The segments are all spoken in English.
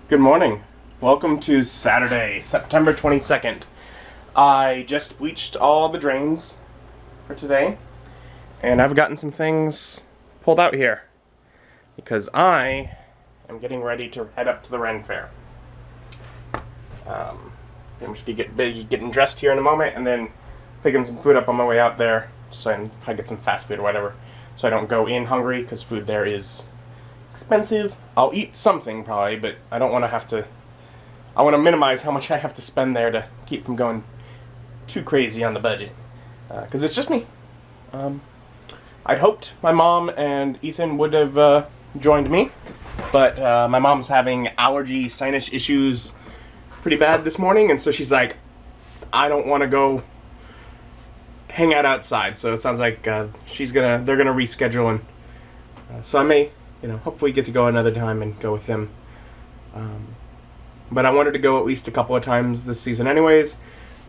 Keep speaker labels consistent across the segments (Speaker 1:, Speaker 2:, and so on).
Speaker 1: Good morning. Welcome to Saturday, September 22nd. I just bleached all the drains for today, and I've gotten some things pulled out here because I am getting ready to head up to the Ren Fair. I'm just getting dressed here in a moment, and then picking some food up on my way out there, so I get some fast food or whatever, so I don't go in hungry because food there is expensive. I'll eat something probably, but I don't want to have to. I want to minimize how much I have to spend there to keep from going too crazy on the budget, because it's just me. I'd hoped my mom and Ethan would have joined me, but my mom's having allergy sinus issues pretty bad this morning, and so she's like, I don't want to go hang out outside. So it sounds like they're gonna reschedule, and so I may, hopefully get to go another time and go with them. But I wanted to go at least a couple of times this season anyways.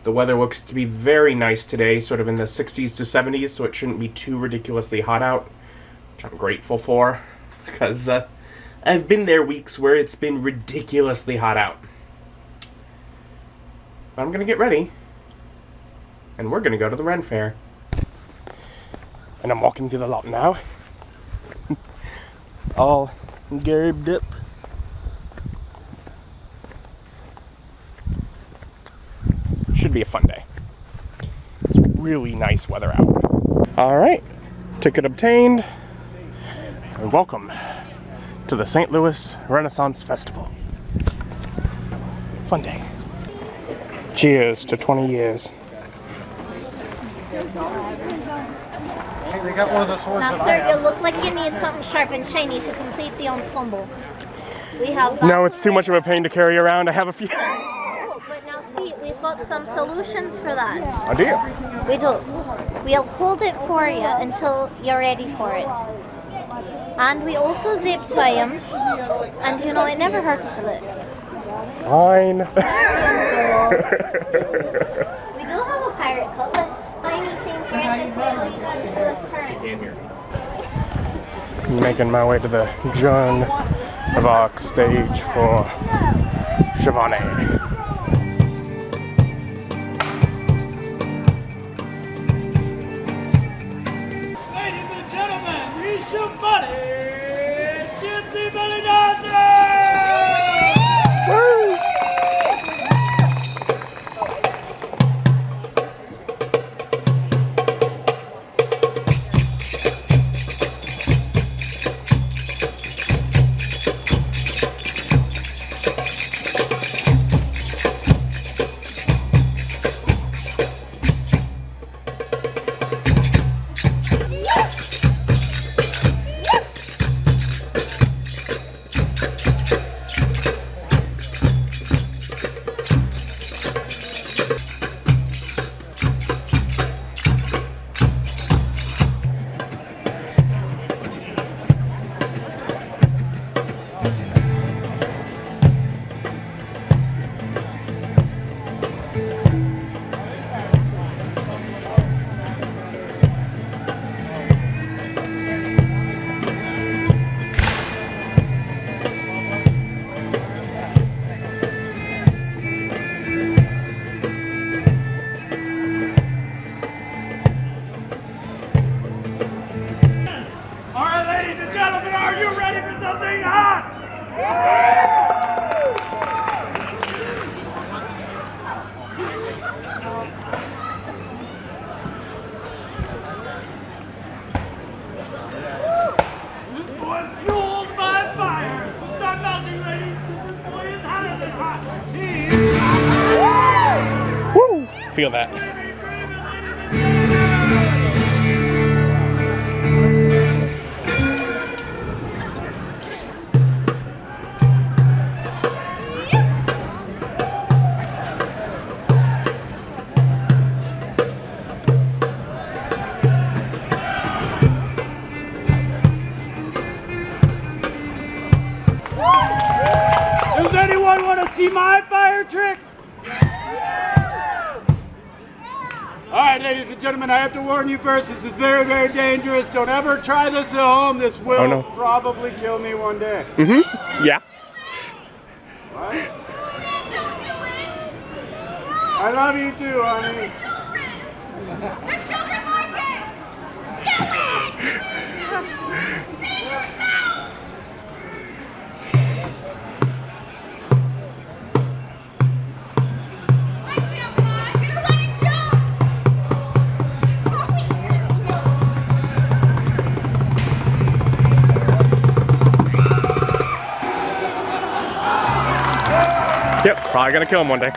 Speaker 1: The weather looks to be very nice today, sort of in the 60s to 70s, so it shouldn't be too ridiculously hot out, which I'm grateful for, because I've been there weeks where it's been ridiculously hot out. But I'm going to get ready, and we're going to go to the Ren Fair. And I'm walking through the lot now. All garbed up. Should be a fun day. It's really nice weather out. Alright, ticket obtained, and welcome to the Saint Louis Renaissance Festival. Fun day. Cheers to 20 years.
Speaker 2: They got one of the swords
Speaker 3: Now, sir, you look like you need something sharp and shiny to complete the ensemble. We have.
Speaker 1: No, it's too much of a pain to carry around. I have a few.
Speaker 3: Oh, but now see, we've got some solutions for that.
Speaker 1: Oh, do you?
Speaker 3: We do. We'll hold it for you until you're ready for it. And we also zip tie them. And it never hurts to lick.
Speaker 1: Fine.
Speaker 3: We do have a pirate cutlass. Anything for it this way, all you got to do is turn.
Speaker 1: Making my way to the Joan of Arc stage for Shivani.
Speaker 4: Ladies and gentlemen, we shoot money! Gypsy Belly Dancer!
Speaker 1: Woo!
Speaker 4: All right, ladies and gentlemen, are you ready for something hot? This boy is fueled by fire. Start melting, ladies. This boy is hotter than hot.
Speaker 1: Woo! Feel that.
Speaker 4: Does anyone want to see my fire trick? All right, ladies and gentlemen, I have to warn you first. This is very, very dangerous. Don't ever try this at home. This will probably kill me one day.
Speaker 1: Mm-hmm. Yeah.
Speaker 4: What? I love you too, honey.
Speaker 5: The children like it! Do it! See yourself! I feel fine. Gonna run and jump!
Speaker 1: Yep, probably gonna kill him one day.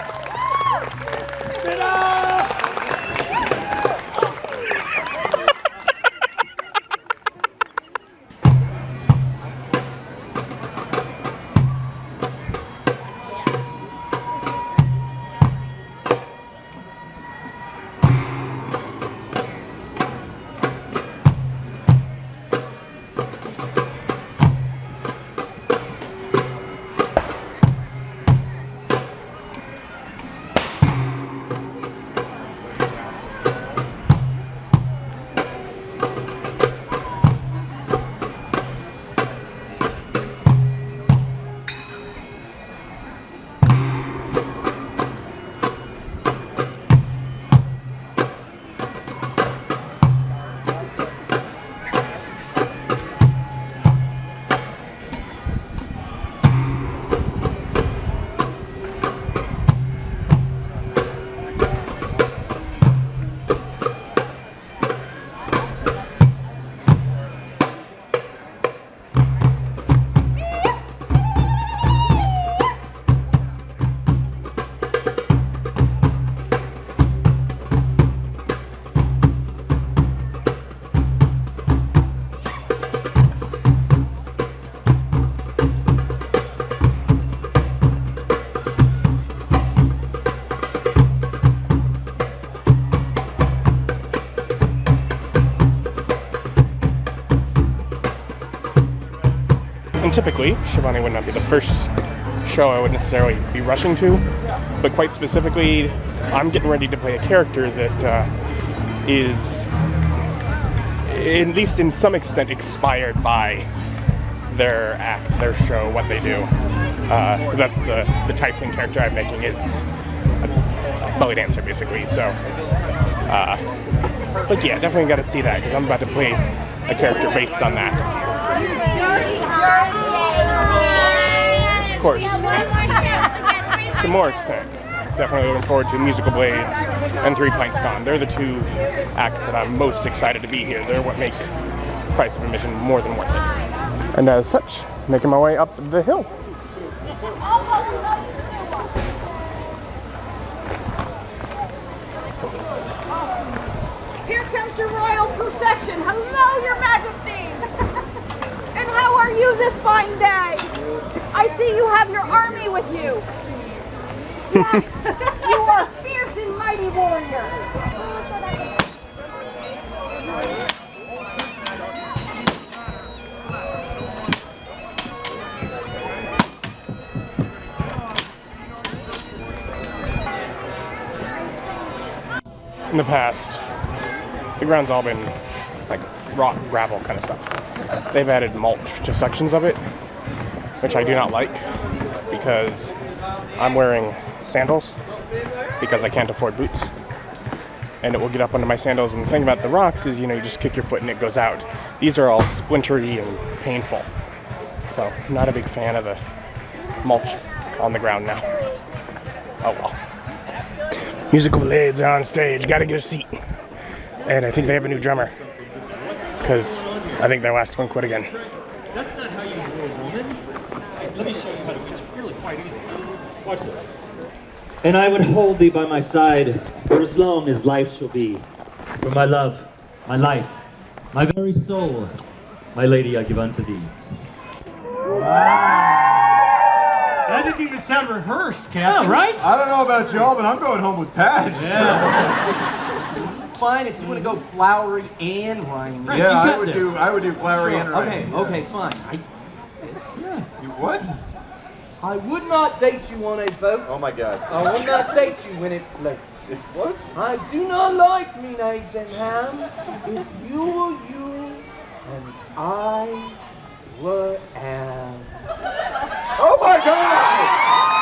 Speaker 1: And typically, Shivani would not be the first show I would necessarily be rushing to, but quite specifically, I'm getting ready to play a character that is, at least in some extent, inspired by their act, their show, what they do. Because that's the type of character I'm making is a belly dancer, basically. So, it's like, yeah, definitely got to see that, because I'm about to play a character based on that. Of course. To more extent. Definitely looking forward to Musical Blades and 3 Pints Gone. They're the two acts that I'm most excited to be here. They're what make price of admission more than worth it. And as such, making my way up the hill.
Speaker 6: Here comes your royal procession. Hello, your majesty. And how are you this fine day? I see you have your army with you. Yes, you are fierce and mighty warriors.
Speaker 1: In the past, the ground's all been like rock, gravel kind of stuff. They've added mulch to sections of it, which I do not like because I'm wearing sandals because I can't afford boots. And it will get up under my sandals. And the thing about the rocks is, you know, you just kick your foot and it goes out. These are all splintery and painful. So, I'm not a big fan of the mulch on the ground now. Oh well. Musical Blades are on stage, gotta get a seat. And I think they have a new drummer. Because I think their last one quit again.
Speaker 7: That's not how you do a woman. Let me show you how to. It's really quite easy. Watch this. And I would hold thee by my side for as long as life shall be. For my love, my life, my very soul, my lady I give unto thee.
Speaker 2: Wow. That didn't even sound rehearsed, Captain.
Speaker 7: Yeah, right?
Speaker 4: I don't know about y'all, but I'm going home with Pat.
Speaker 2: Yeah.
Speaker 8: Fine if you want to go flowery and rhymey.
Speaker 7: Right,
Speaker 4: Yeah,
Speaker 7: you
Speaker 4: I
Speaker 7: got
Speaker 4: would
Speaker 7: this.
Speaker 4: do. I would do flowery and rhyming.
Speaker 8: Okay, fine.
Speaker 4: You what?
Speaker 8: I would not date you on a boat.
Speaker 4: Oh my gosh.
Speaker 8: I will not date you when it floats.
Speaker 4: It floats?
Speaker 8: I do not like me eggs and ham. If you were you and I were Am.
Speaker 4: Oh my god!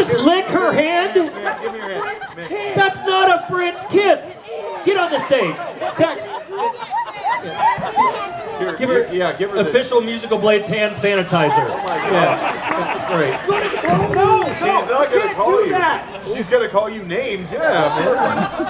Speaker 7: just lick her hand?
Speaker 4: Give me your hand.
Speaker 7: That's not a French kiss. Get on the stage. Sax.
Speaker 4: Here,
Speaker 7: Give her,
Speaker 4: give her
Speaker 7: official Musical Blades hand sanitizer.
Speaker 4: Oh my God.
Speaker 7: Yes, that's great.
Speaker 4: She's not gonna call you. She's gonna call you names, yeah, man.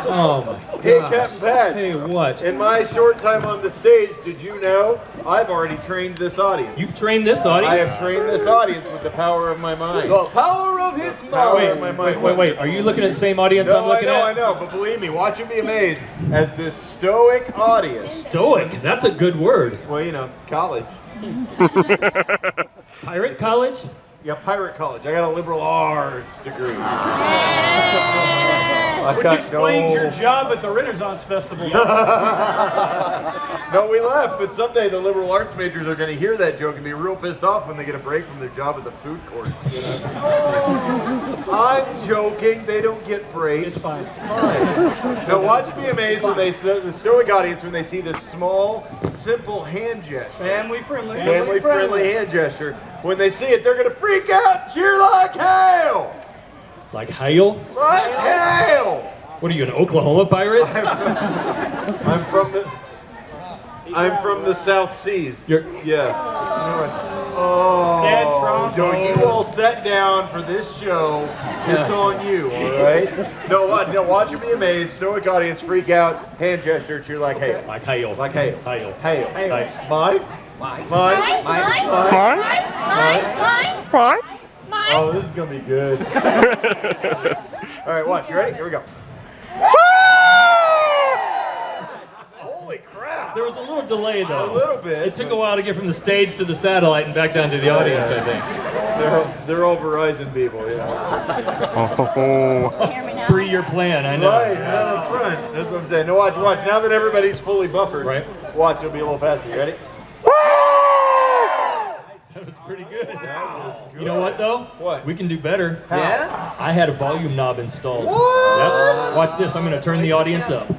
Speaker 7: Oh my
Speaker 4: Hey,
Speaker 7: gosh.
Speaker 4: Captain Pat.
Speaker 7: Hey, what?
Speaker 4: In my short time on the stage, did you know I've already trained this audience?
Speaker 7: You've trained this
Speaker 4: I
Speaker 7: audience?
Speaker 4: have trained this audience with the power of my mind.
Speaker 8: The power of his
Speaker 4: Power
Speaker 8: mind.
Speaker 4: of my mind.
Speaker 7: Wait. Are you looking at the same audience I'm
Speaker 4: No,
Speaker 7: looking
Speaker 4: I
Speaker 7: at?
Speaker 4: know, but believe me, watch and be amazed as this stoic audience.
Speaker 7: Stoic. That's a good word.
Speaker 4: Well, you know, college.
Speaker 7: Pirate college?
Speaker 4: Yeah, pirate college. I got a liberal arts degree.
Speaker 2: Which explains your job at the Renaissance Festival.
Speaker 4: No, we left, but someday the liberal arts majors are going to hear that joke and be real pissed off when they get a break from their job at the food court. You know? I'm joking. They don't get breaks. It's fine. Now watch me amazed when they the stoic audience when they see this small, simple hand gesture.
Speaker 2: Family friendly.
Speaker 4: Family friendly hand gesture. When they see it, they're going to freak out, cheer like hell.
Speaker 7: Like hail?
Speaker 4: Like hell.
Speaker 7: What are you, an Oklahoma pirate?
Speaker 4: I'm from the South Seas. Yeah. Oh,
Speaker 2: Sad trombone.
Speaker 4: you all sat down for this show. It's on you, all right? No, watch you be amazed. Stoic audience freak out. Hand gesture, cheer like hail.
Speaker 7: Like hail.
Speaker 4: Like hail.
Speaker 7: Hail.
Speaker 4: Hail.
Speaker 7: Like-
Speaker 4: Mine? Mine? Oh, this is gonna be good. All right, watch. You ready? Here we go. Holy crap!
Speaker 7: There was a little delay though.
Speaker 4: A little bit.
Speaker 7: It took a while to get from the stage to the satellite and back down to the audience, I think.
Speaker 4: They're all Verizon people, yeah.
Speaker 7: 3-year plan, I know.
Speaker 4: Right, right up front. That's what I'm saying. No, watch. Now that everybody's fully buffered,
Speaker 7: Right.
Speaker 4: watch. It'll be a little faster. You ready?
Speaker 7: That was pretty good. You know what though?
Speaker 4: What?
Speaker 7: We can do better.
Speaker 8: Yeah?
Speaker 7: I had a volume knob installed.
Speaker 4: What?
Speaker 7: Yep. Watch this. I'm going to turn the audience up. See?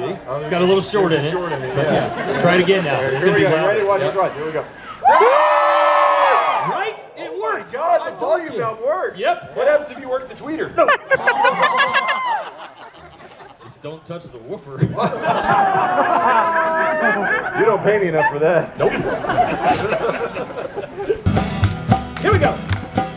Speaker 7: It's got a little short in it.
Speaker 4: Short in it,
Speaker 7: But
Speaker 4: yeah.
Speaker 7: yeah. Try it again now. It's
Speaker 4: Here
Speaker 7: going
Speaker 4: we
Speaker 7: to be
Speaker 4: go. You ready?
Speaker 7: louder.
Speaker 4: Watch.
Speaker 7: Yep.
Speaker 4: Here we go.
Speaker 7: Right? It worked.
Speaker 4: God, the volume knob works.
Speaker 7: Yep.
Speaker 4: What happens if you work the tweeter? No.
Speaker 7: Just don't touch the woofer.
Speaker 4: You don't pay me enough for that.
Speaker 7: Nope. Here we go.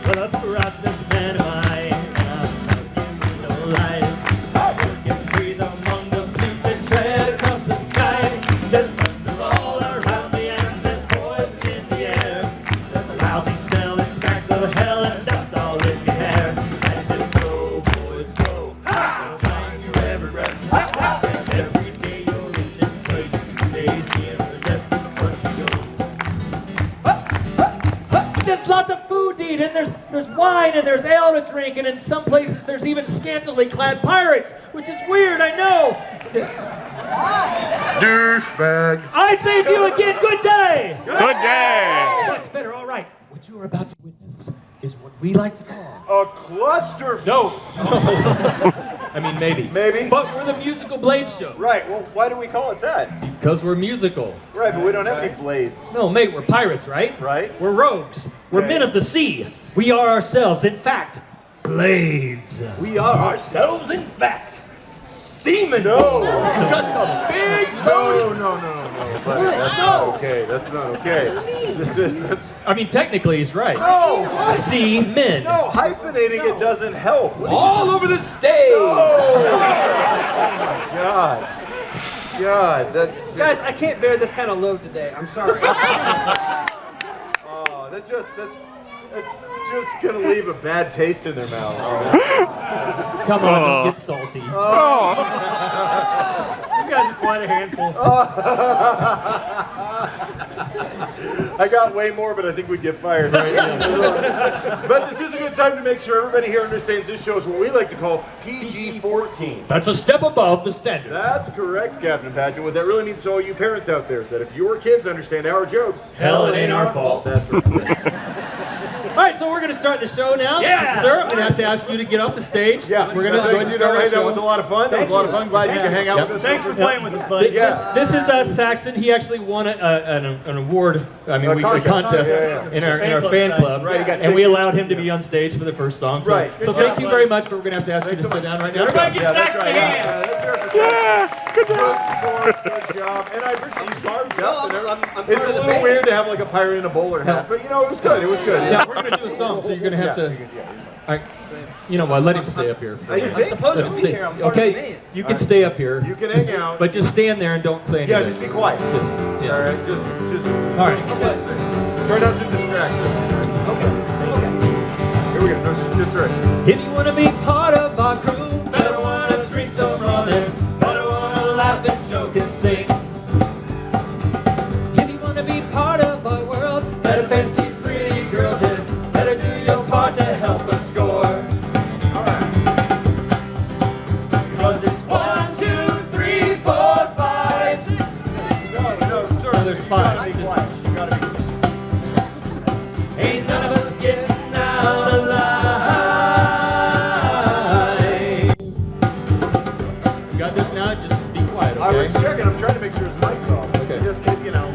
Speaker 7: Well, up for us, this man of mine, and I'm telling you no lies. I work and breathe among the fleets that tread across the sky. There's thunder all around me, and there's poison in the air. There's a lousy smell that smacks of hell and dust all in your hair. And just go, boys, go. No time you're ever ready. And every day you're in this place, 2 days near the death, once you go. There's lots of food to eat, and there's wine, and there's ale to drink, and in some places there's even scantily clad pirates, which is weird, I know.
Speaker 4: Douchebag.
Speaker 7: I say to you again, good day.
Speaker 1: Good day.
Speaker 7: Much better, all right. What you are about to witness is what we like to call...
Speaker 4: A cluster.
Speaker 7: No. I mean, maybe.
Speaker 4: Maybe.
Speaker 7: But we're the Musical Blades Show.
Speaker 4: Right. Well, why do we call it that?
Speaker 7: Because we're musical.
Speaker 4: Right, but we don't have any blades.
Speaker 7: No, mate, we're pirates, right?
Speaker 4: Right.
Speaker 7: We're rogues. We're
Speaker 4: Okay.
Speaker 7: men of the sea. We are ourselves, in fact, blades. We are ourselves, in fact, seamen.
Speaker 4: No.
Speaker 7: Just a big
Speaker 4: No. Buddy, that's not okay. That's not okay.
Speaker 7: I mean, technically, he's right.
Speaker 4: No. What?
Speaker 7: Seamen.
Speaker 4: No, hyphenating it doesn't help.
Speaker 8: All over the stage.
Speaker 4: Oh God, that.
Speaker 8: Guys, I can't bear this kind of load today. I'm sorry.
Speaker 4: Oh, that's just gonna leave a bad taste in their mouth.
Speaker 7: Come on, don't get salty.
Speaker 2: You guys are quite a handful.
Speaker 4: I got way more, but I think we'd get fired right now. But this is a good time to make sure everybody here understands this show is what we like to call PG-14.
Speaker 7: That's a step above the standard.
Speaker 4: That's correct, Captain Patchen. What that really means to all you parents out there is that if your kids understand our jokes,
Speaker 7: Hell, it ain't our fault.
Speaker 4: That's right.
Speaker 7: All right, so we're going to start the show now.
Speaker 2: Yeah.
Speaker 7: Sir, I'm going to have to ask you to get off the stage.
Speaker 4: Yeah,
Speaker 7: We're going to go ahead and start our
Speaker 4: That
Speaker 7: show.
Speaker 4: was a lot of fun. That was a lot of fun. Glad you could hang out with us.
Speaker 2: Thanks for playing with us, buddy.
Speaker 4: Yeah.
Speaker 7: This is Saxon. He actually won an award. I mean,
Speaker 4: A
Speaker 7: a
Speaker 4: contest.
Speaker 7: contest
Speaker 4: Yeah.
Speaker 7: in our fan club,
Speaker 4: Right, he got
Speaker 7: and we
Speaker 4: tickets.
Speaker 7: allowed him to be on stage for the first song. So,
Speaker 4: Right.
Speaker 7: So thank you very much, but we're going to have to ask you to sit down right now.
Speaker 2: Everybody give Saxon a hand.
Speaker 4: Let's hear it for Saxon. Good score, good job. And I appreciate you carved up and everything. It's a little weird to have like a pirate in a bowler hat, but you know, it was good. It was good.
Speaker 7: Yeah, we're going to do a song, so you're going to have to. All right. You know what? Let him stay up here.
Speaker 4: You think?
Speaker 8: Supposed to be here. I'm part of the
Speaker 7: Okay,
Speaker 8: band.
Speaker 7: you can stay up here.
Speaker 4: You can hang out.
Speaker 7: But just stand there and don't say anything.
Speaker 4: Yeah, just be quiet.
Speaker 7: Just, yeah.
Speaker 4: All right, just.
Speaker 7: All right.
Speaker 4: Try not to distract. Okay. Here we go. That's right.
Speaker 7: If you want to be part of our crew, better want to drink some rum and better want to laugh and joke and sing. If you want to be part of our world, better fancy pretty girls and better do your part to help us score. Cause it's 1, 2, 3, 4, 5.
Speaker 4: No, sir.
Speaker 7: No, there's 5.
Speaker 4: Be quiet. You gotta be quiet.
Speaker 7: Ain't none of us getting out alive. You got this now? Just be quiet, okay?
Speaker 4: I was checking. I'm trying to make sure his mic's off.
Speaker 7: Okay.
Speaker 4: Just, you know,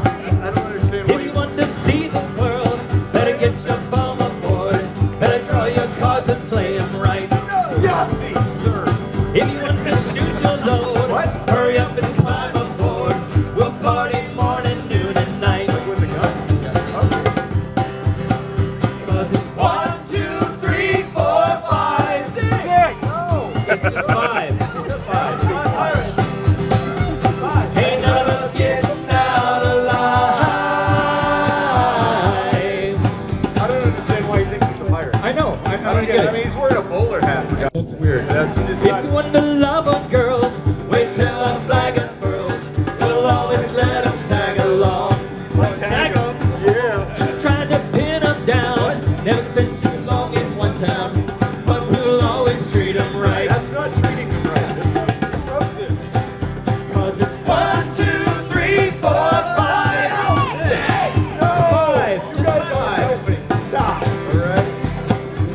Speaker 4: I don't understand
Speaker 7: If you want to see the world, better get your bum aboard. Better draw your cards and play them right.
Speaker 4: Yahtzee, sir.
Speaker 7: If you want to shoot your load,
Speaker 4: What?
Speaker 7: hurry up and climb aboard. We'll party morning, noon, and night.
Speaker 4: Like with the gun?
Speaker 7: Cause it's 1, 2, 3, 4, 5, 6.
Speaker 4: No.
Speaker 7: It's 5. It's 5. Ain't none of us getting out alive.
Speaker 4: I don't understand why he thinks he's a pirate.
Speaker 7: I know. I
Speaker 4: I
Speaker 7: don't
Speaker 4: don't
Speaker 7: get
Speaker 4: get it.
Speaker 7: it.
Speaker 4: I mean, he's wearing a bowler hat. For God's
Speaker 7: That's weird.
Speaker 4: That's just
Speaker 7: If
Speaker 4: not.
Speaker 7: you want to love on girls, wait till our flag unfurls. We'll always let them tag along.
Speaker 4: Tag him. Yeah.
Speaker 7: Just trying to pin them down. Never spend too long in one town, but we'll always treat them right.
Speaker 4: That's not treating him right. That's not who wrote this.
Speaker 7: Cause it's 1, 2, 3, 4, 5, 6.
Speaker 4: No.
Speaker 7: 5.
Speaker 4: You
Speaker 7: Just
Speaker 4: guys
Speaker 7: 5.
Speaker 4: are helping. Stop. All right.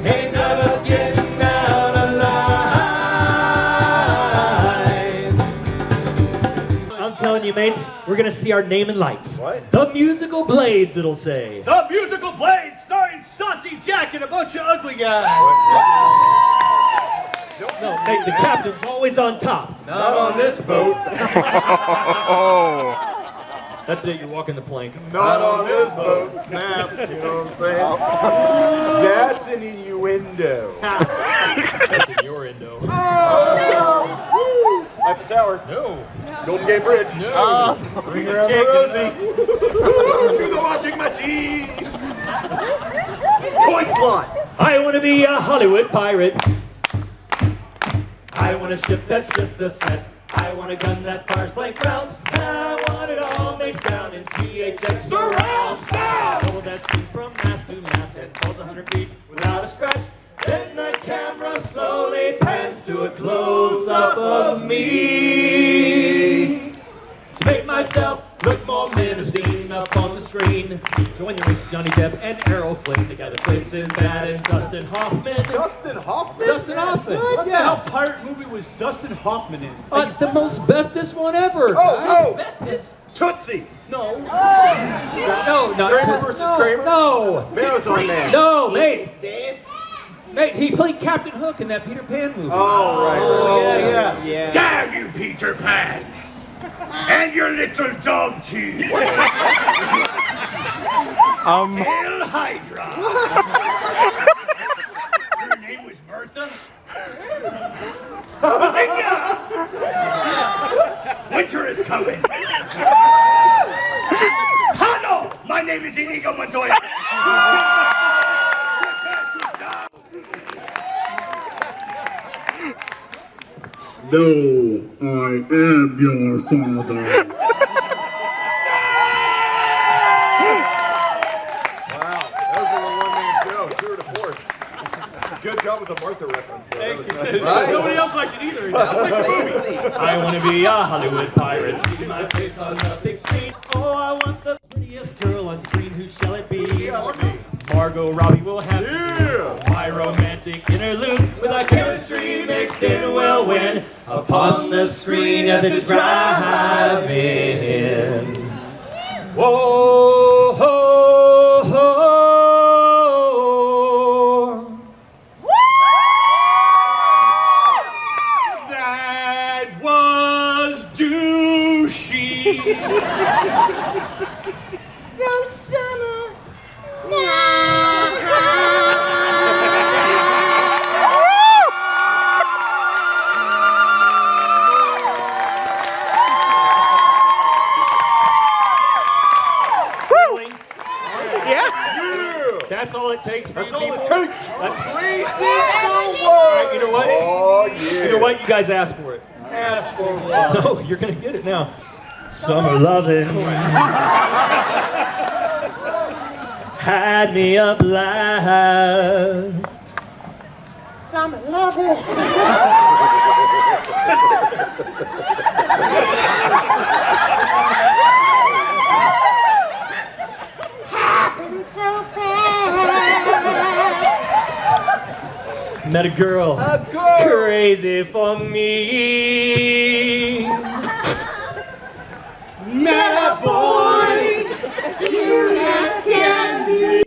Speaker 7: Ain't none of us getting out alive. I'm telling you, mates, we're gonna see our name in lights.
Speaker 4: What?
Speaker 7: The musical blades, it'll say.
Speaker 2: The Musical Blade, starring Saucy Jack and a bunch of ugly guys.
Speaker 7: No, mate, the captain's always on top.
Speaker 4: Not on this boat.
Speaker 7: That's it, you're walking the plank.
Speaker 4: Not on this boat. Snap. You know what I'm saying? That's an innuendo.
Speaker 7: That's in your endo.
Speaker 4: Eiffel Tower.
Speaker 7: No.
Speaker 4: Golden Gate Bridge.
Speaker 7: No.
Speaker 4: Bring around the Rosie. Do the watching machine. Point slot.
Speaker 7: I want to be a Hollywood pirate. I want a ship that's just a set. I want a gun that fires blank rounds. And I want it all mixed down in GHX surround sound. Oh, that speeds from mast to mast and falls 100 feet without a scratch. Then the camera slowly pans to a close-up of me. To make myself look more menacing up on the screen. Join the race, Johnny Depp and Errol Flynn. Together played Sinbad and Dustin Hoffman.
Speaker 4: Dustin Hoffman?
Speaker 7: Dustin Hoffman.
Speaker 2: What's the hell pirate movie was Dustin Hoffman in?
Speaker 7: The most bestest one ever.
Speaker 4: Oh,
Speaker 8: Bestest?
Speaker 4: Tootsie.
Speaker 8: No.
Speaker 7: No, not
Speaker 4: Kramer versus Kramer?
Speaker 7: No.
Speaker 4: Marathon Man.
Speaker 7: No, mate. Mate, he played Captain Hook in that Peter Pan movie.
Speaker 4: Oh, right. Yeah.
Speaker 2: Damn you, Peter Pan! And your little dog teeth! Hail Hydra! Her name was Bertha? Bazinga! Winter is coming! Hello! My name is Inigo Montoya!
Speaker 9: No, I am your father.
Speaker 4: Wow. That was a one-man show. True to force. Good job with the Martha reference. Thank you.
Speaker 2: Nobody else liked it either. Sounds like a movie.
Speaker 7: I want to be a Hollywood pirate. See my face on the big screen. Oh, I want the prettiest girl on screen. Who shall it be?
Speaker 4: Yeah, let me.
Speaker 7: Margot Robbie will have my romantic interlude with our chemistry mixed in will win upon the screen of the drive-in. Whoa, ho, ho. That was douchey.
Speaker 8: No summer.
Speaker 7: That's all it takes for
Speaker 4: That's
Speaker 7: you
Speaker 4: all
Speaker 7: people.
Speaker 4: it takes.
Speaker 7: That's
Speaker 4: Racist the
Speaker 7: All right, you know what?
Speaker 4: Oh, yeah.
Speaker 7: You know what? You guys asked for it.
Speaker 4: Ask for what?
Speaker 7: No, you're gonna get it now. Summer loving had me up last.
Speaker 8: Summer loving. Happened so fast.
Speaker 7: Met a girl, crazy for me. Met a boy, cute as can be.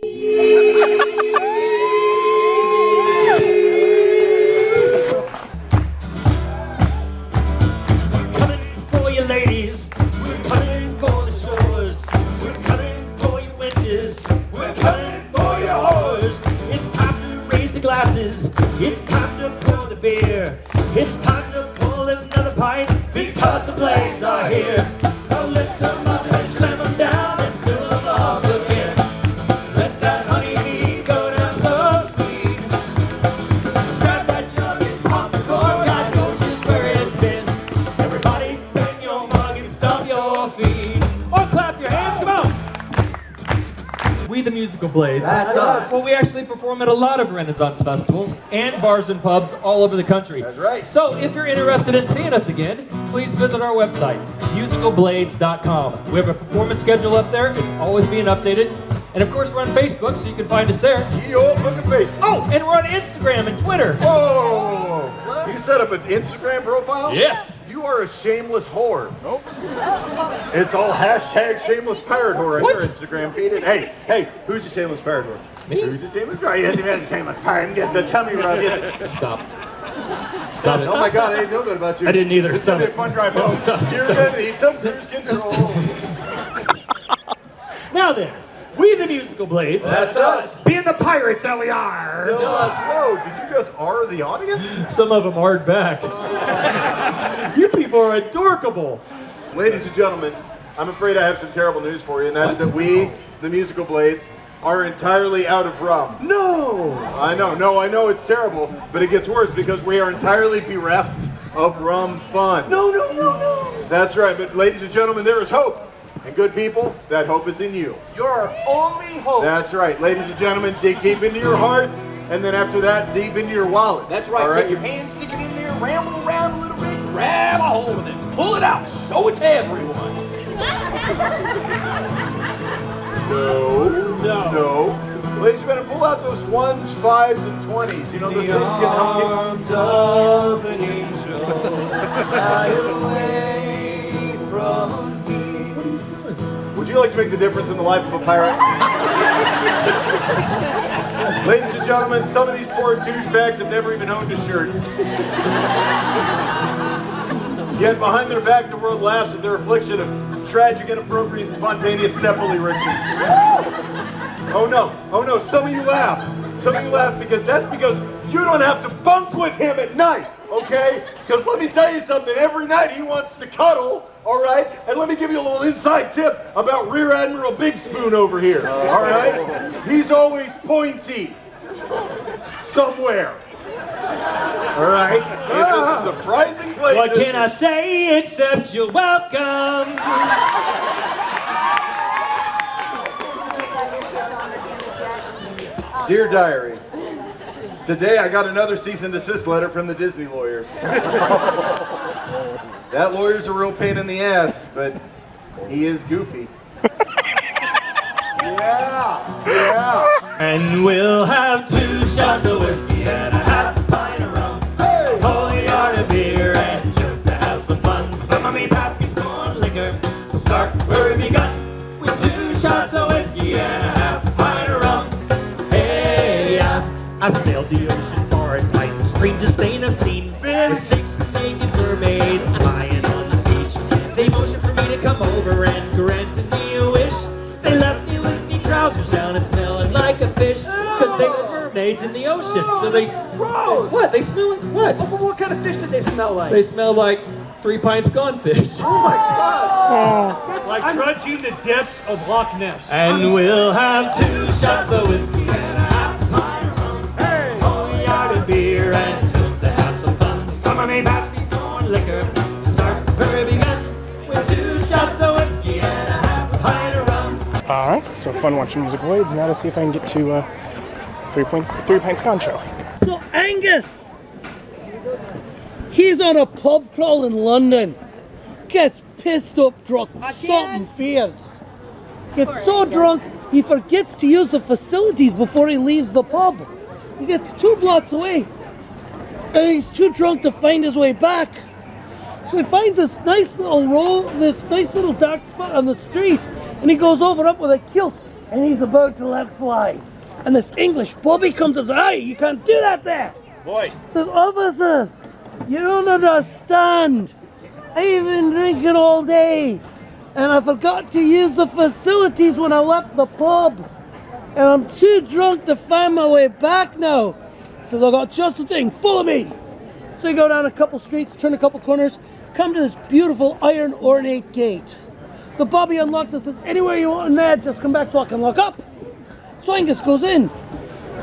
Speaker 7: Coming for you ladies, we're coming for the shores. We're coming for your wenches, we're coming for your whores. It's time to raise the glasses, it's time to pour the beer. It's time to pull another pint because the Blades are here. So lift them up and slam them down and fill them up again. Let that honey bee go down so sweet. Grab that jug and pop the cork, God knows just where it's been. Everybody bang your mug and stomp your feet. Or clap your hands, come on. We the Musical Blades.
Speaker 4: That's us.
Speaker 7: Well, we actually perform at a lot of Renaissance festivals and bars and pubs all over the country.
Speaker 4: That's right.
Speaker 7: So if you're interested in seeing us again, please visit our website, musicalblades.com. We have a performance schedule up there. It's always being updated. And of course, we're on Facebook, so you can find us there.
Speaker 4: Ye old book of faith.
Speaker 7: Oh, and we're on Instagram and Twitter.
Speaker 4: Whoa! You set up an Instagram profile?
Speaker 7: Yes.
Speaker 4: You are a shameless whore. Nope. It's all hashtag shameless pirate whore on your Instagram feed. And hey, who's your shameless pirate whore?
Speaker 7: Me?
Speaker 4: Who's your shameless pirate? Yes, you're the shameless pirate. Get the tummy rub. Yes.
Speaker 7: Stop. Stop it.
Speaker 4: Oh my God, I didn't know that about you.
Speaker 7: I didn't either.
Speaker 4: It's
Speaker 7: Stop
Speaker 4: gonna be
Speaker 7: it.
Speaker 4: a fun drive home. You're gonna need some cruise control.
Speaker 7: Now then, we the Musical Blades.
Speaker 4: That's us.
Speaker 7: Being the pirates that we are.
Speaker 4: Still us. Whoa, did you just R the audience?
Speaker 7: Some of them hard back. You people are adorkable.
Speaker 4: Ladies and gentlemen, I'm afraid I have some terrible news for you, and that's that we, the Musical Blades, are entirely out of rum.
Speaker 7: No.
Speaker 4: I know it's terrible, but it gets worse because we are entirely bereft of rum fun.
Speaker 7: No.
Speaker 4: That's right, but ladies and gentlemen, there is hope. And good people, that hope is in you.
Speaker 8: You're our only hope.
Speaker 4: That's right, ladies and gentlemen, dig deep into your hearts, and then after that, deep into your wallets.
Speaker 8: That's right.
Speaker 4: All
Speaker 8: Take your hand, stick it in there, ramble around a little bit, grab a hold of it, pull it out, show it to everyone.
Speaker 4: No. Ladies and gentlemen, pull out those 1s, 5s, and 20s. You know, those things can help you.
Speaker 7: Of an angel, fly away from me.
Speaker 4: Would you like to make the difference in the life of a pirate? Ladies and gentlemen, some of these poor douchebags have never even owned a shirt. Yet behind their back, the world laughs at their affliction of tragic, inappropriate, spontaneous nipple erections. Oh no, some of you laugh. Some of you laugh because you don't have to bunk with him at night, okay? Because let me tell you something, every night he wants to cuddle, all right? And let me give you a little inside tip about Rear Admiral Big Spoon over here, all right? He's always pointy. Somewhere. All right? It's a surprising place.
Speaker 7: What can I say except you're welcome?
Speaker 4: Dear Diary, today I got another cease and desist letter from the Disney lawyers. That lawyer's a real pain in the ass, but he is goofy. Yeah.
Speaker 7: And we'll have 2 shots of whiskey and a half a pint of rum, a whole yard of beer, and just to have some fun. Some of me pappy's corn liquor, start where we begun, with 2 shots of whiskey and a half a pint of rum. Hey, I've sailed the ocean far and wide, the strangest thing I've seen, with 6 naked mermaids lying on the beach. They motioned for me to come over and granted me a wish. They left me with me trousers down and smelling like a fish, because they were mermaids in the ocean. So they
Speaker 8: Gross!
Speaker 7: what? They smell like what?
Speaker 8: What kind of fish did they smell like?
Speaker 7: They smell like 3 pints gone fish.
Speaker 8: Oh my god! That's
Speaker 2: Like trudging the depths of Loch Ness.
Speaker 7: And we'll have 2 shots of whiskey and a half a pint of rum, a whole yard of beer, and just to have some fun. Some of me pappy's corn liquor, start where we begun, with 2 shots of whiskey and a half a pint of rum.
Speaker 1: Alright, so fun watching music voids. Now let's see if I can get to 3 pints gone show.
Speaker 8: So Angus, he's on a pub crawl in London, gets pissed up drunk, something fierce. Gets so drunk, he forgets to use the facilities before he leaves the pub. He gets 2 blocks away, and he's too drunk to find his way back. So he finds this nice little dark spot on the street, and he goes over up with a kilt, and he's about to let fly. And this English bobby comes up and says, "Hey, you can't do that there!"
Speaker 4: Boy.
Speaker 8: Says, "Officer, you don't understand. I've been drinking all day, and I forgot to use the facilities when I left the pub. And I'm too drunk to find my way back now." Says, "I got just the thing, follow me." So you go down a couple streets, turn a couple corners, come to this beautiful iron ornate gate. The bobby unlocks and says, "Anywhere you want in there, just come back so I can lock up." So Angus goes in,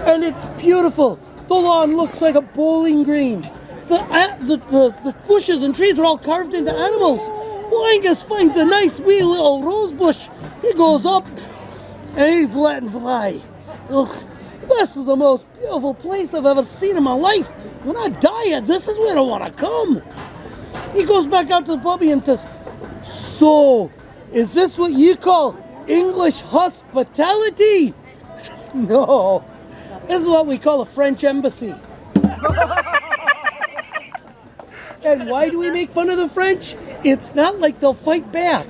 Speaker 8: and it's beautiful. The lawn looks like a bowling green. The bushes and trees are all carved into animals. Well, Angus finds a nice wee little rose bush. He goes up, and he's letting fly. Ugh, this is the most beautiful place I've ever seen in my life. When I die, this is where I want to come. He goes back out to the bobby and says, "So, is this what you call English hospitality?" He says, "No, this is what we call a French embassy." And why do we make fun of the French? It's not like they'll fight back.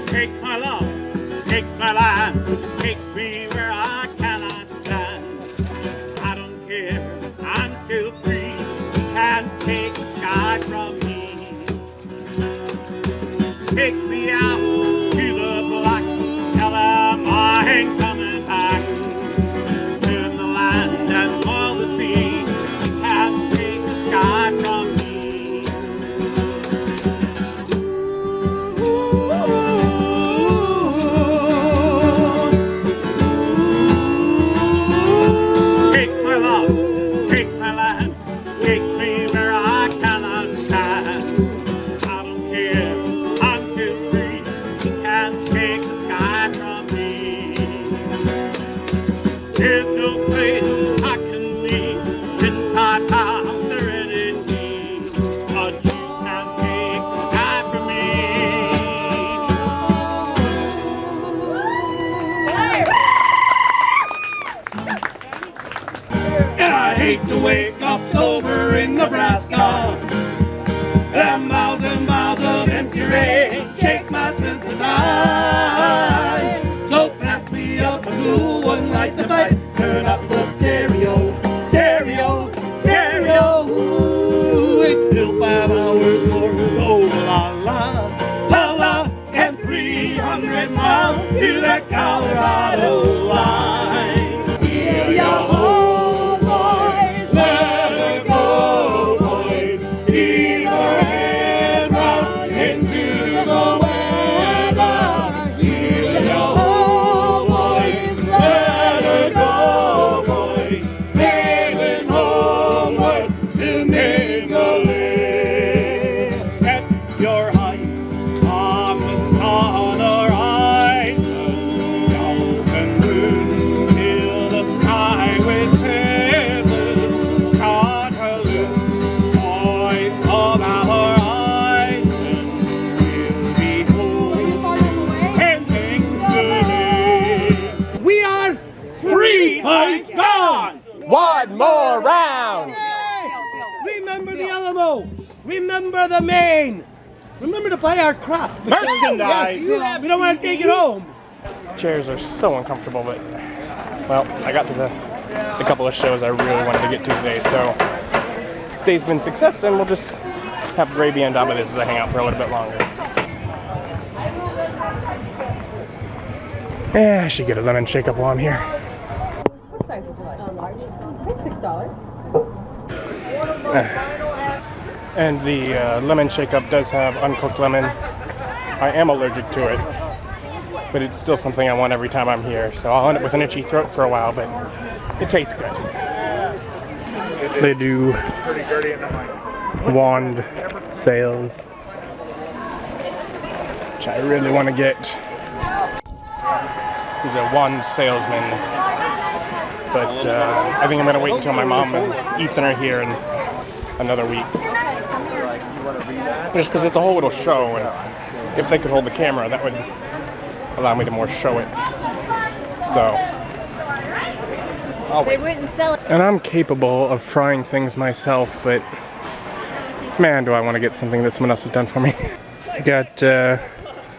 Speaker 2: Take my love, take my land, take me where I cannot stand. I don't care, I'm still free, can't take the sky from me. Take me out to the black, tell them I ain't coming back. Turn the land and all the sea, can't take the sky from me. Take my love, take my land, take me where I cannot stand. I don't care, I'm still free, can't take the sky from me. There's no place I can leave since I found serenity, but you can't take the sky from me. And I hate to wake up sober in Nebraska. And miles of empty rain shake my sense of time. So pass me up a cool one like the bite. Turn up the stereo, stereo, stereo. Ooh, it's still 5 hours more to go. La la, la la, and 300 miles to the Colorado line. Here you go, boys. Let her go, boys. Heave her head round into the weather. Here you go, boys. Let her go. 3 pints gone.
Speaker 1: One more round.
Speaker 8: Remember the Alamo. Remember the Maine. Remember to buy our crop.
Speaker 1: Merchandise.
Speaker 8: Yes, we don't want to take it home.
Speaker 1: Chairs are so uncomfortable, but well, I got to the couple of shows I really wanted to get to today, so day's been a success, and we'll just have gravy on top of this as I hang out for a little bit longer. Yeah, I should get a lemon shake up while I'm here.
Speaker 6: What size would you like? Large. $6.
Speaker 1: And the lemon shake up does have uncooked lemon. I am allergic to it, but it's still something I want every time I'm here, so I'll end up with an itchy throat for a while, but it tastes good. They do wand sales, which I really want to get. He's a wand salesman, but I think I'm going to wait until my mom and Ethan are here in another week. Just because it's a whole little show, and if they could hold the camera, that would allow me to more show it. So, I'll wait.
Speaker 3: They wouldn't sell it.
Speaker 1: And I'm capable of frying things myself, but man, do I want to get something that someone else has done for me. I got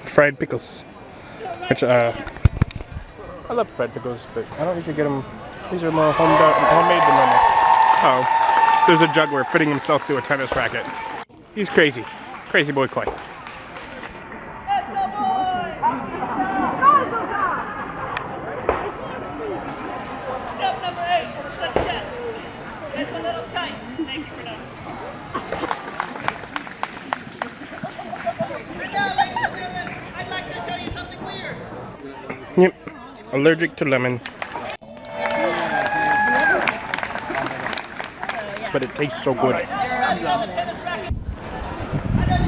Speaker 1: fried pickles, which I love fried pickles, but I don't usually get them. These are more homemade than normal. Oh, there's a juggler fitting himself through a tennis racket. He's crazy. Crazy boy Clay.
Speaker 6: Step number 8, shut chest. It's a little tight. Thank you for that. Sit down, ladies and gentlemen. I'd like to show you something weird.
Speaker 1: Yep. Allergic to lemon. But it tastes so good.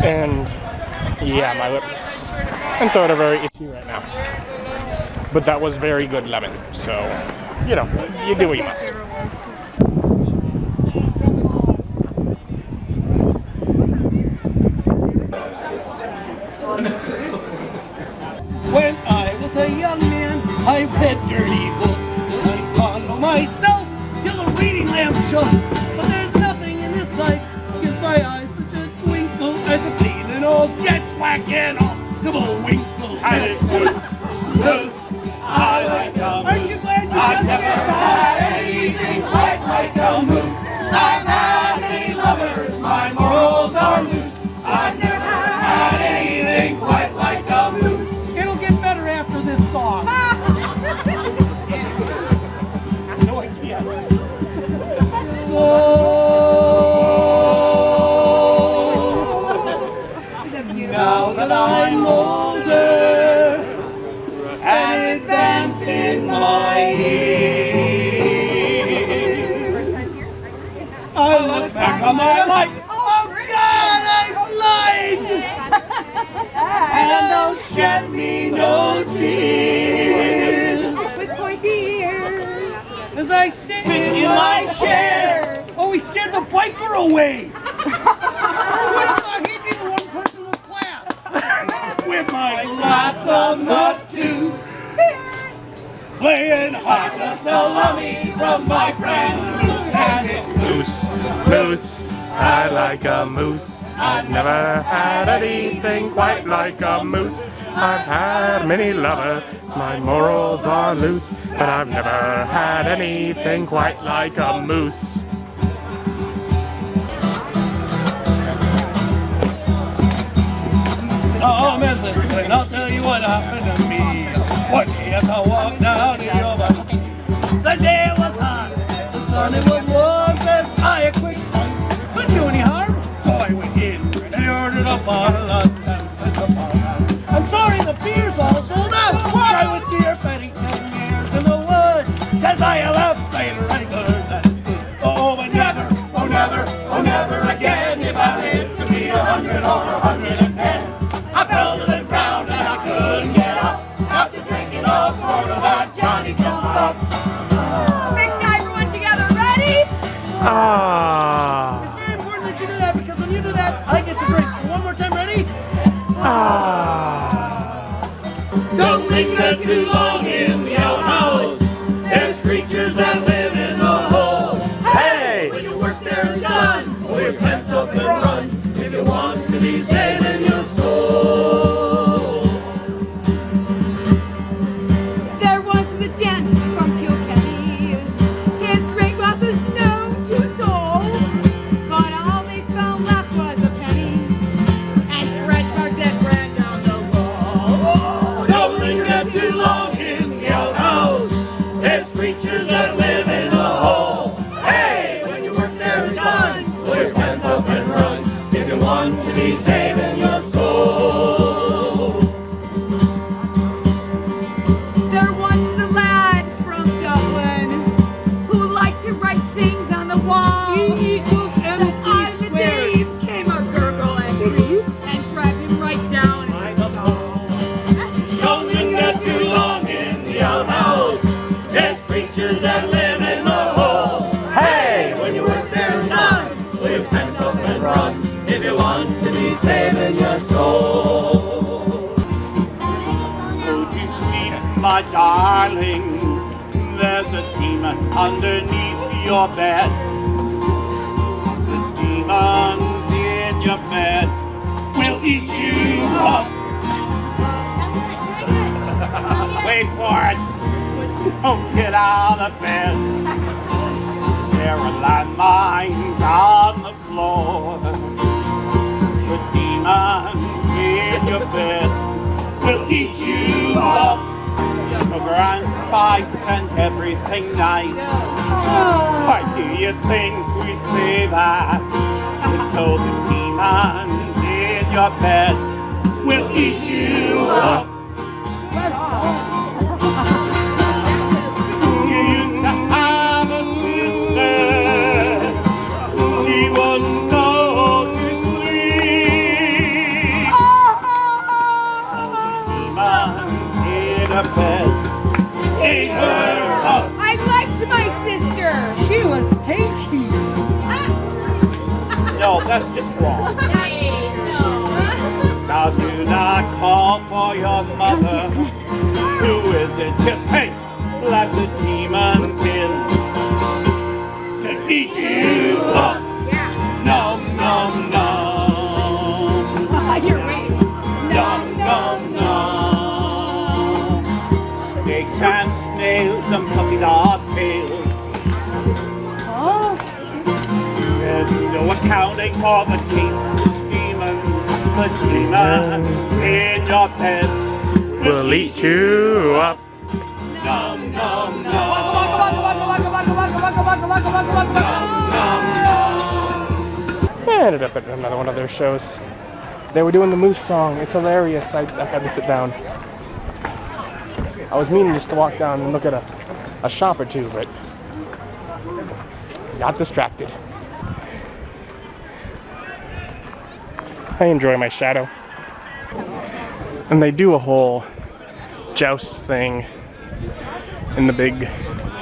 Speaker 1: And yeah, my lips and throat are very itchy right now. But that was very good lemon, so you know, you do what you must.
Speaker 2: When I was a young man, I read dirty books. I follow myself till a reading lamp shows. But there's nothing in this life that gives my eyes such a twinkle as a feeling old gets whacking off the winkle. And it's loose, loose. I like a moose. Aren't you glad you I've never had anything quite like a moose. I've had many lovers, my morals are loose. I've never had anything quite like a moose.
Speaker 8: It'll get better after this song.
Speaker 2: No idea.
Speaker 8: So
Speaker 2: Now that I'm older and advancing my years, I look back on my life. Oh God, I'm blind, and I'll shed me no tears
Speaker 6: With pointy ears.
Speaker 8: as I sit
Speaker 2: in my chair.
Speaker 8: Oh, he scared the biker away. What thought he'd be the one person with class?
Speaker 2: With my glass of Matus, playing heartless salami from my friend Moose, and it's
Speaker 1: Moose, moose, I like a moose. I've never had anything quite like a moose. I've had many lovers, my morals are loose, but I've never had anything quite like a moose.
Speaker 2: Oh, Miss Listen, I'll tell you what happened to me. One day as I walked down in your body, the day was hot, the sun it was warm, as I a quick one. Couldn't do any harm, so I went in and I ordered a bottle of I'm sorry, the beer's all sold out. I was here betting 10 years in the woods. Since I left Saint Louis that it's good. Oh, but never, oh never, oh never again. If I live to be 100 or 110. I fell to the ground and I couldn't get up. After drinking a quart of that Johnny jumped up.
Speaker 6: Mix everyone together. Ready?
Speaker 1: Ah.
Speaker 8: It's very important that you do that because when you do that, I get to drink. So one more time, ready?
Speaker 1: Ah.
Speaker 2: Don't linger too long in the outhouse. There's that live in the hole. Hey, when you work there's none. Pull your pants up and run if you want to be saving your soul. Go to sleep, my darling. There's a demon underneath your bed. The demons in your bed will eat you up. Wait for it. Don't get out of bed. There are landmines on the floor. The demons in your bed will eat you up. Sugar and spice and everything nice. Why do you think we say that? It's so the demons in your bed will eat you up. You used to have a sister. She wouldn't go to sleep. Demons in her bed ate her up.
Speaker 6: I liked my sister.
Speaker 8: She was tasty.
Speaker 2: No, that's just wrong. Now do not call for your mother. Who is it? Hey, let the demons in to eat you up. Nom nom nom.
Speaker 6: You're right.
Speaker 2: Nom nom nom. Snakes and snails and puppy dog tails. There's no accounting for the case. Demons, the demons in your bed
Speaker 1: We'll eat you up.
Speaker 2: Nom nom nom.
Speaker 1: I ended up at another one of their shows. They were doing the Moose song. It's hilarious. I had to sit down. I was meaning just to walk down and look at a shop or two, but got distracted. I enjoy my shadow. And they do a whole joust thing in the big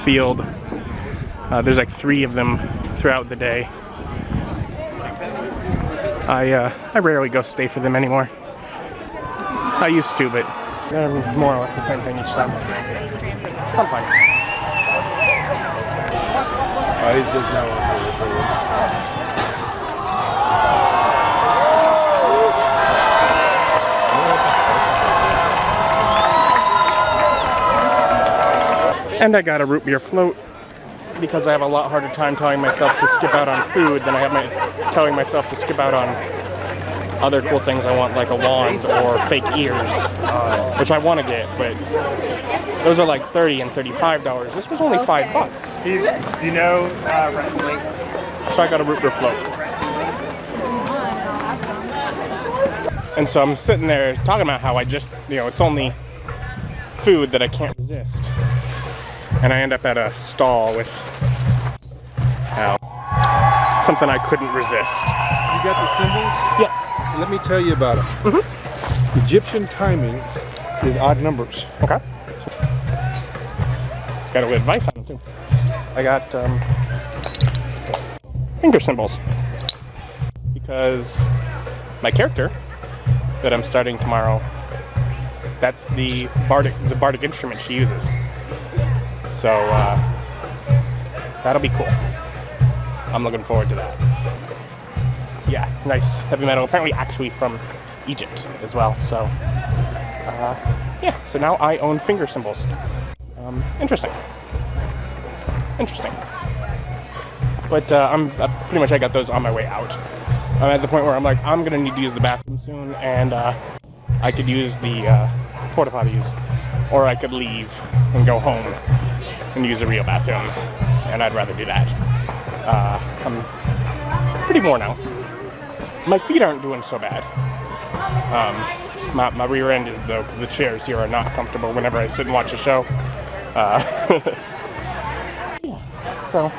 Speaker 1: field. There's like 3 of them throughout the day. I rarely go stay for them anymore. I used to, but they're more or less the same thing each time. I'm fine. And I got a root beer float because I have a lot harder time telling myself to skip out on food than I have telling myself to skip out on other cool things I want, like a wand or fake ears, which I want to get, but those are like $30 and $35. This was only $5.
Speaker 10: Do you know wrestling?
Speaker 1: So I got a root beer float. And so I'm sitting there talking about how I just, it's only food that I can't resist. And I end up at a stall with something I couldn't resist.
Speaker 11: You got the symbols?
Speaker 1: Yes.
Speaker 11: Let me tell you about them. Egyptian timing is odd numbers.
Speaker 1: Okay. Got a little advice on them too. I got finger symbols because my character that I'm starting tomorrow, that's the bardic instrument she uses. So that'll be cool. I'm looking forward to that. Yeah, nice heavy metal. Apparently actually from Egypt as well. So yeah, so now I own finger symbols. Interesting. But I'm pretty much I got those on my way out. I'm at the point where I'm like, I'm gonna need to use the bathroom soon, and I could use the porta potties, or I could leave and go home and use a real bathroom, and I'd rather do that. I'm pretty worn out. My feet aren't doing so bad. My rear end is though, because the chairs here are not comfortable whenever I sit and watch a show. So,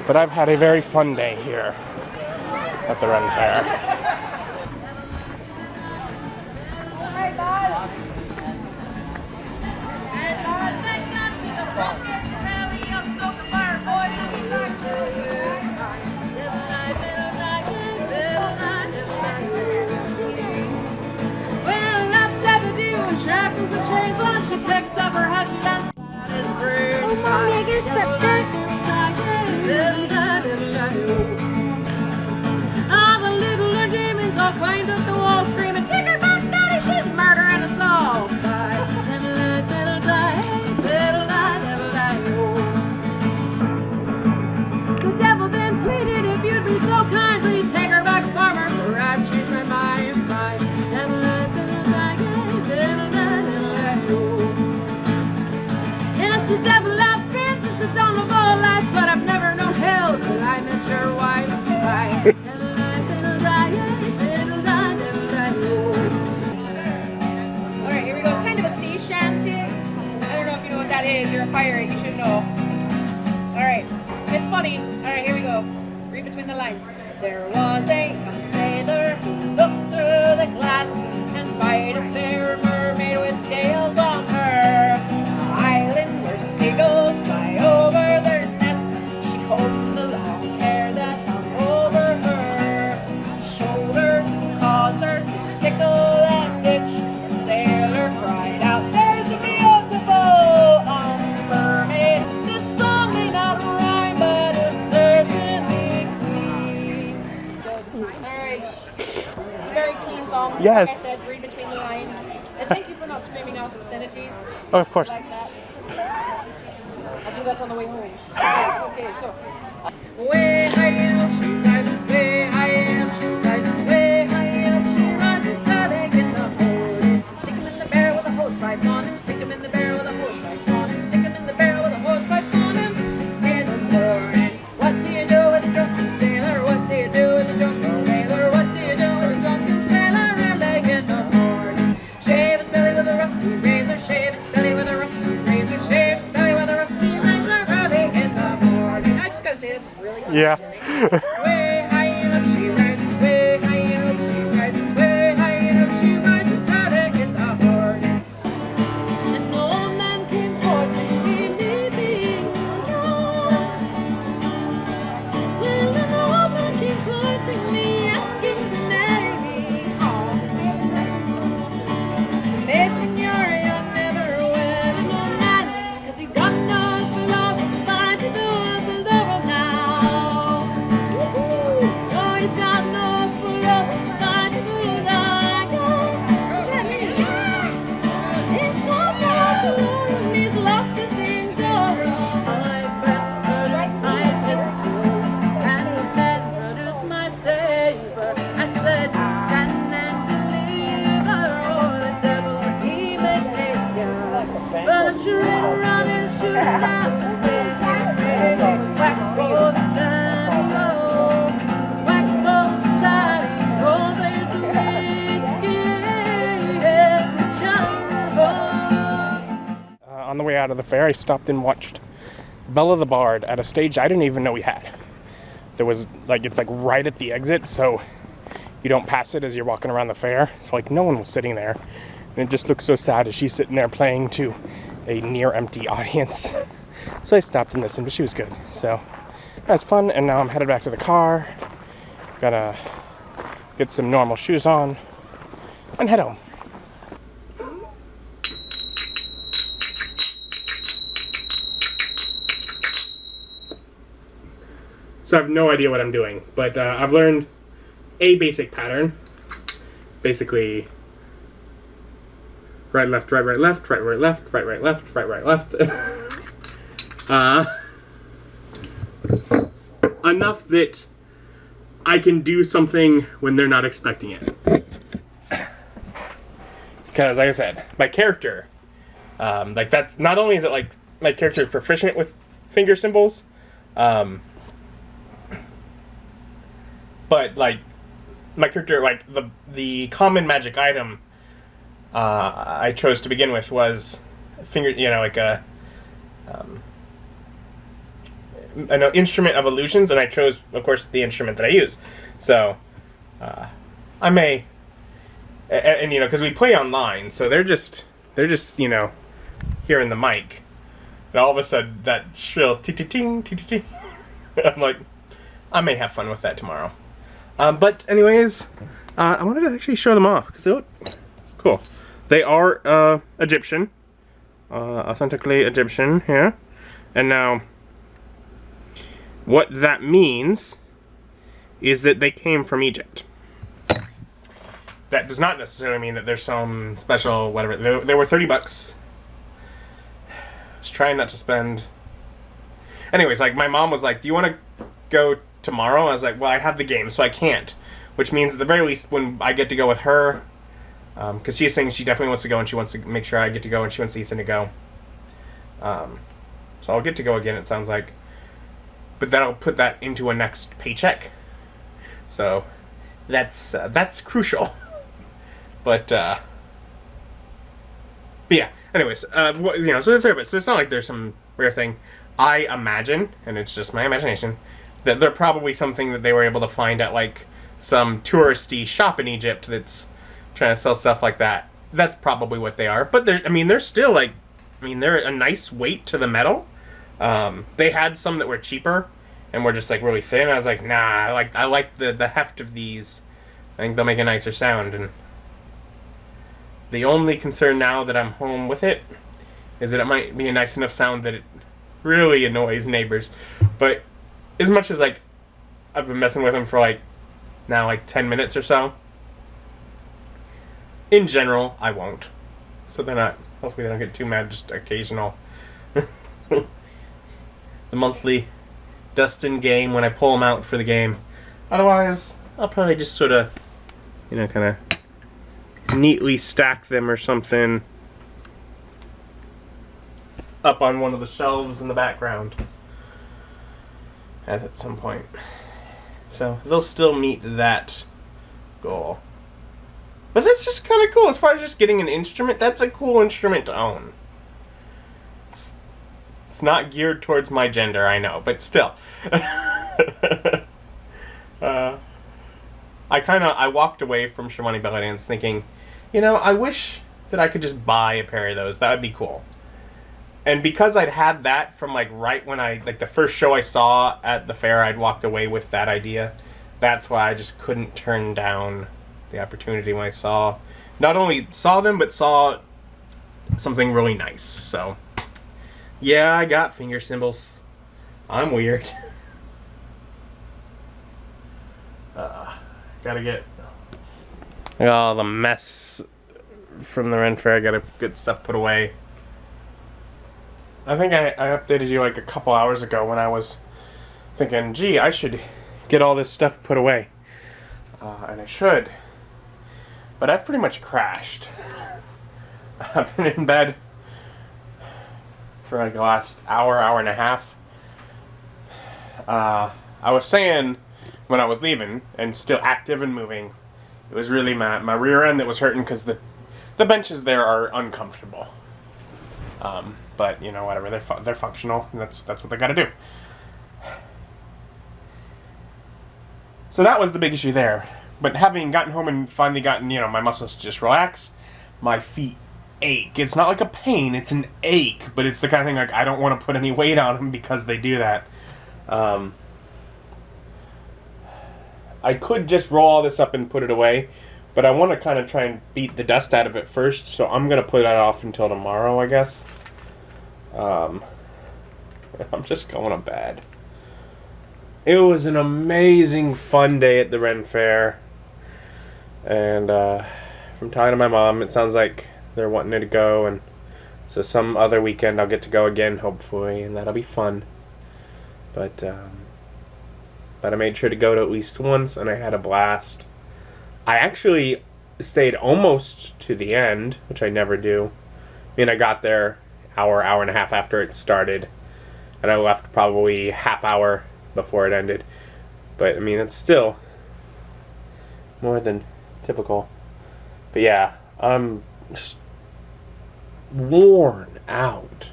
Speaker 1: but I've had a very fun day here at the Ren Fair.
Speaker 3: Mommy, I get a sweatshirt.
Speaker 6: All the little demons all climbed up the wall, screaming, "Take her back, Daddy! She's murdering us all!" The devil then pleaded, "If you'd be so kind, please take her back, Farmer, for I've changed my mind." Yes, the devil I've been since the dawn of all life, but I've never known hell till I met your wife. Alright, here we go. It's kind of a sea shanty. I don't know if you know what that is. You're a pirate, you should know. Alright, it's funny. Alright, here we go. Read between the lines. There was a young sailor who looked through the glass and spied a fair mermaid with scales on her island where seagulls fly over their nests. She combed the long hair that hung over her shoulders, caused her to tickle and itch. The sailor cried out, "There's a beautiful mermaid." This song may not rhyme, but it certainly clean. Alright. It's a very clean song.
Speaker 1: Yes.
Speaker 6: Like I said, read between the lines. And thank you for not screaming out obscenities.
Speaker 1: Oh, of course.
Speaker 6: Like that. I'll do that on the way home. Okay, so. Way high up she rises, way high up she rises, way high up she rises, sailing in the morning. Stick him in the barrel with a hosepipe on him, stick him in the barrel with a hosepipe on him, stick him in the barrel with a hosepipe on him in the morning. What do you do with a drunken sailor? What do you do with a drunken sailor? What do you do with a drunken sailor? Early in the morning. Shave his belly with a rusty razor, shave his belly with a rusty razor, shave his belly with a rusty razor, early in the morning. I just gotta say this really quick.
Speaker 1: Yeah.
Speaker 6: Way high up she rises, way high up she rises, way high up she rises, early in the morning. An old man came courting me, leaving alone. Well, an old man came courting me, asking to marry me. Maids, when you're young, never wed an old man, 'cause he's got no for love, find to do for love now. No, he's got no for love, find to do that. He's got no for love, he's lost his danger. I first produced my pistol, and then produced my saber. I said, stand and deliver, or the devil he may take ya. But I should run and shoot out. Whack for the daddy, oh, whack for the daddy, oh, there's a whiskey every child.
Speaker 1: On the way out of the fair, I stopped and watched Bella the Bard at a stage I didn't even know we had. There was it's right at the exit, so you don't pass it as you're walking around the fair. So no one was sitting there, and it just looks so sad as she's sitting there playing to a near empty audience. So I stopped and listened, but she was good. So that was fun, and now I'm headed back to the car. Gonna get some normal shoes on and head home. So I have no idea what I'm doing, but I've learned a basic pattern. Basically, right, left, right, right, left, right, right, left, right, right, left, right, right, left. Enough that I can do something when they're not expecting it. Because, like I said, my character, that's not only is it my character is proficient with finger symbols, but my character, the common magic item I chose to begin with was an instrument of illusions, and I chose, of course, the instrument that I use. So I may, and because we play online, so they're just hearing the mic, and all of a sudden that shrill ting ting ting ting. I'm like, I may have fun with that tomorrow. But anyways, I wanted to actually show them off because they look cool. They are Egyptian, authentically Egyptian here. And now, what that means is that they came from Egypt. That does not necessarily mean that there's some special whatever. They were 30 bucks. I was trying not to spend. Anyways, like my mom was like, "Do you want to go tomorrow?" I was like, "Well, I have the game, so I can't." Which means at the very least, when I get to go with her, because she's saying she definitely wants to go and she wants to make sure I get to go and she wants Ethan to go. So I'll get to go again, it sounds like. But then I'll put that into a next paycheck. So that's crucial. But yeah. Anyways, you know, so the therapist. So it's not like there's some rare thing. I imagine, and it's just my imagination, that they're probably something that they were able to find at like some touristy shop in Egypt that's trying to sell stuff like that. That's probably what they are. But they're still like, they're a nice weight to the metal. They had some that were cheaper and were just like really thin. I was like, nah, I like the heft of these. I think they'll make a nicer sound. And the only concern now that I'm home with it is that it might be a nice enough sound that it really annoys neighbors. But as much as like I've been messing with them for like now like 10 minutes or so, in general I won't. So they're not, hopefully they don't get too mad, just occasional. The monthly Dustin game when I pull them out for the game. Otherwise I'll probably just sort of, you know, kind of neatly stack them or something up on one of the shelves in the background at some point. So they'll still meet that goal. But that's just kind of cool. As far as just getting an instrument, that's a cool instrument to own. It's not geared towards my gender, I know, but still. I walked away from Shirwani Belly Dance thinking, you know, I wish that I could just buy a pair of those. That would be cool. And because I'd had that from like right when the first show I saw at the fair, I'd walked away with that idea. That's why I just couldn't turn down the opportunity when I not only saw them, but saw something really nice. So, yeah, I got finger cymbals. I'm weird. Gotta get all the mess from the Ren Fair. I gotta get stuff put away. I think I updated you like a couple hours ago when I was thinking, gee, I should get all this stuff put away. And I should. But I've pretty much crashed. I've been in bed for like the last hour and a half. I was saying when I was leaving and still active and moving, it was really my rear end that was hurting because the benches there are uncomfortable. But you know, whatever, they're functional, and that's what they got to do. So that was the big issue there. But having gotten home and finally gotten, you know, my muscles to just relax, my feet ache. It's not like a pain, it's an ache, but it's the kind of thing like I don't want to put any weight on them because they do that. I could just roll all this up and put it away, but I want to kind of try and beat the dust out of it first, so I'm going to put that off until tomorrow, I guess. I'm just going to bed. It was an amazing, fun day at the Ren Fair. And from talking to my mom, it sounds like they're wanting it to go. And so some other weekend I'll get to go again, hopefully, and that'll be fun. But I made sure to go to at least once, and I had a blast. I actually stayed almost to the end, which I never do. I mean, I got there hour and a half after it started, and I left probably half hour before it ended. But I mean, it's still more than typical. But yeah, I'm just worn out,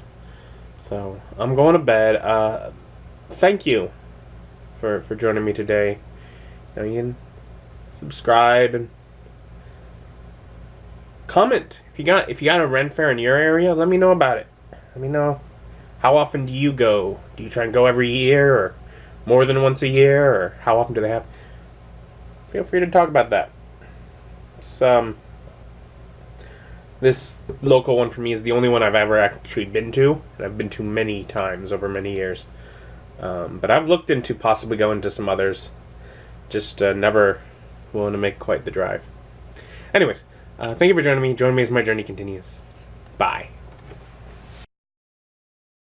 Speaker 1: so I'm going to bed. Thank you for joining me today. You know, you can subscribe and comment if you got a Ren Fair in your area. Let me know about it. Let me know, how often do you go? Do you try and go every year, or more than once a year, or how often do they have? Feel free to talk about that. It's This local one for me is the only one I've ever actually been to, and I've been to many times over many years. But I've looked into possibly going to some others, just never willing to make quite the drive. Anyways, thank you for joining me. Join me as my journey continues. Bye.